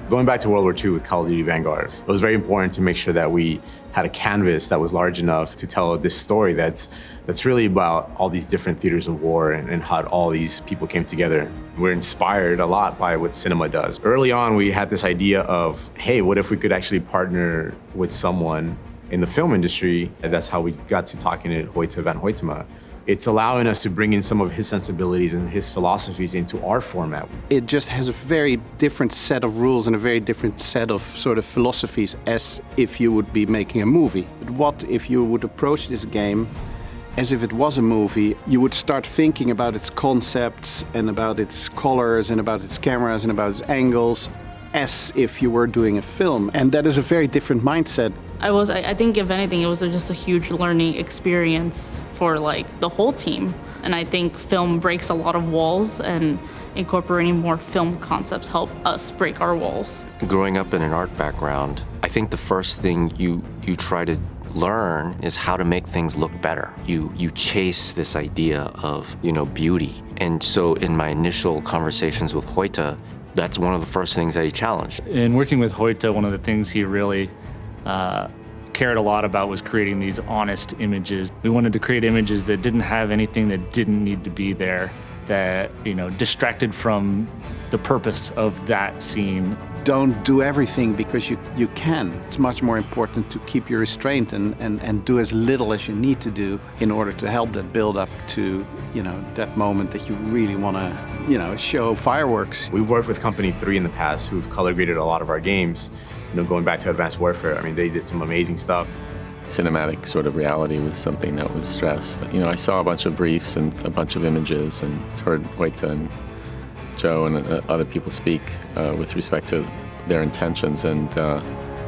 Going back to World War II with Call of Duty Vanguard, it was very important to make sure that we had a canvas that was large enough to tell this story that's really about all these different theaters of war and how all these people came together. We're inspired a lot by what cinema does. Early on, we had this idea of, hey, what if we could actually partner with someone in the film industry? And that's how we got to talking to Hoyte van Hoytema. It's allowing us to bring in some of his sensibilities and his philosophies into our format. It just has a very different set of rules and a very different set of sort of philosophies as if you would be making a movie. But what if you would approach this game as if it was a movie? You would start thinking about its concepts and about its colors and about its cameras and about its angles as if you were doing a film. And that is a very different mindset. I think if anything, it was just a huge learning experience for like the whole team. And I think film breaks a lot of walls, and incorporating more film concepts help us break our walls. Growing up in an art background, I think the first thing you try to learn is how to make things look better. You chase this idea of, beauty. And so in my initial conversations with Hoyte, that's one of the first things that he challenged. In working with Hoyte, one of the things he really cared a lot about was creating these honest images. We wanted to create images that didn't have anything that didn't need to be there, that distracted from the purpose of that scene. Don't do everything because you can. It's much more important to keep your restraint and do as little as you need to do in order to help that build up to that moment that you really want to show fireworks. We've worked with Company 3 in the past who've color graded a lot of our games. Going back to Advanced Warfare, they did some amazing stuff. Cinematic sort of reality was something that was stressed. I saw a bunch of briefs and a bunch of images and heard Hoyte and Joe and other people speak with respect to their intentions. And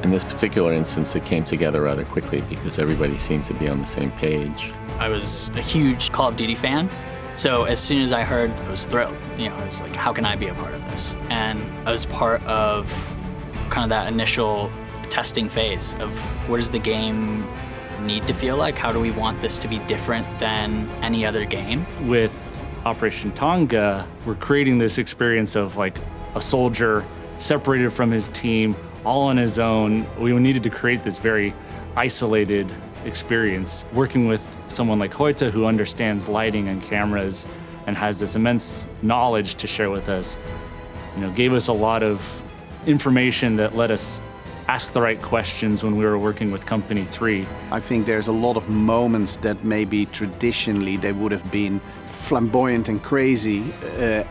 in this particular instance, it came together rather quickly because everybody seemed to be on the same page. I was a huge Call of Duty fan. So as soon as I heard, I was thrilled. I was like, how can I be a part of this? And I was part of kind of that initial testing phase of what does the game need to feel like? How do we want this to be different than any other game? With Operation Tonga, we're creating this experience of like a soldier separated from his team, all on his own. We needed to create this very isolated experience. Working with someone like Hoyte, who understands lighting and cameras and has this immense knowledge to share with us, gave us a lot of information that let us ask the right questions when we were working with Company 3. I think there's a lot of moments that maybe traditionally they would have been flamboyant and crazy,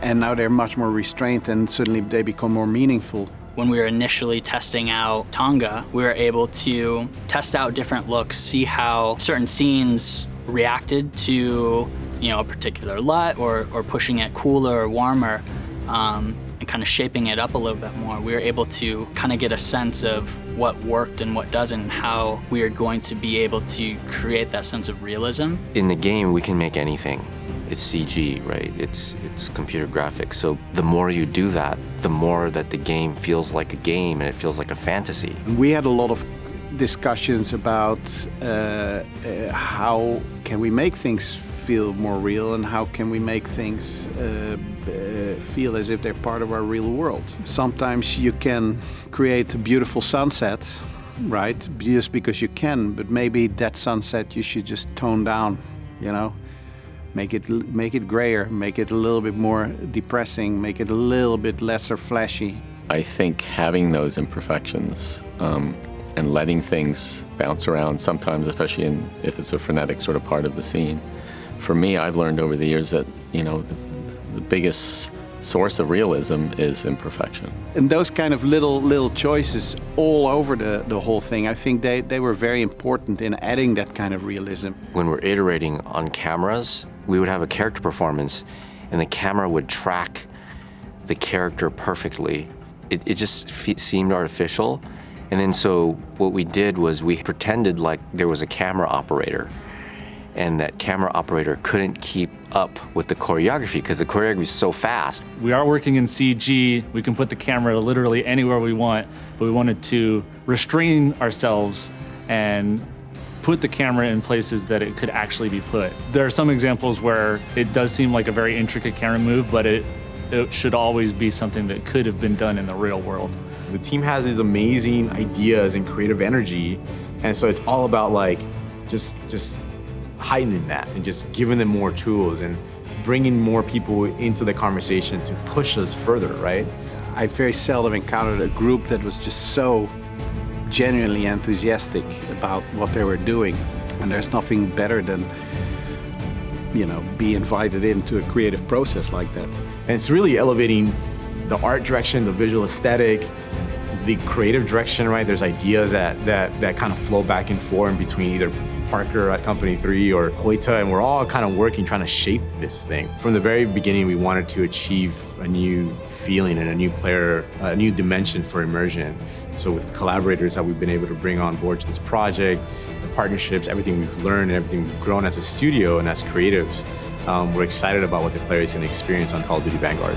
and now they're much more restrained and suddenly they become more meaningful. When we were initially testing out Tonga, we were able to test out different looks, see how certain scenes reacted to a particular LUT or pushing it cooler or warmer. And kind of shaping it up a little bit more. We were able to kind of get a sense of what worked and what doesn't, and how we are going to be able to create that sense of realism. In the game, we can make anything. It's CG, right? It's computer graphics. So the more you do that, the more that the game feels like a game and it feels like a fantasy. We had a lot of discussions about how can we make things feel more real and how can we make things feel as if they're part of our real world. Sometimes you can create a beautiful sunset, right? Just because you can, but maybe that sunset you should just tone down, make it grayer, make it a little bit more depressing, make it a little bit lesser flashy. I think having those imperfections and letting things bounce around sometimes, especially if it's a frenetic sort of part of the scene. For me, I've learned over the years that, the biggest source of realism is imperfection. And those kind of little choices all over the whole thing, I think they were very important in adding that kind of realism. When we're iterating on cameras, we would have a character performance and the camera would track the character perfectly. It just seemed artificial. And then so what we did was we pretended like there was a camera operator, and that camera operator couldn't keep up with the choreography because the choreography is so fast. We are working in CG. We can put the camera literally anywhere we want, but we wanted to restrain ourselves and put the camera in places that it could actually be put. There are some examples where it does seem like a very intricate camera move, but it it should always be something that could have been done in the real world. The team has these amazing ideas and creative energy, and so it's all about like just heightening that and just giving them more tools and bringing more people into the conversation to push us further, right? I very seldom encountered a group that was just so genuinely enthusiastic about what they were doing. And there's nothing better than, be invited into a creative process like that. And it's really elevating the art direction, the visual aesthetic, the creative direction, right? There's ideas that kind of flow back and forth in between either Parker at Company 3 or Hoyte, and we're all kind of working, trying to shape this thing. From the very beginning, we wanted to achieve a new feeling and a new player, a new dimension for immersion. So with collaborators that we've been able to bring on board to this project, the partnerships, everything we've learned, and everything we've grown as a studio and as creatives, we're excited about what the players can experience on Call of Duty Vanguard.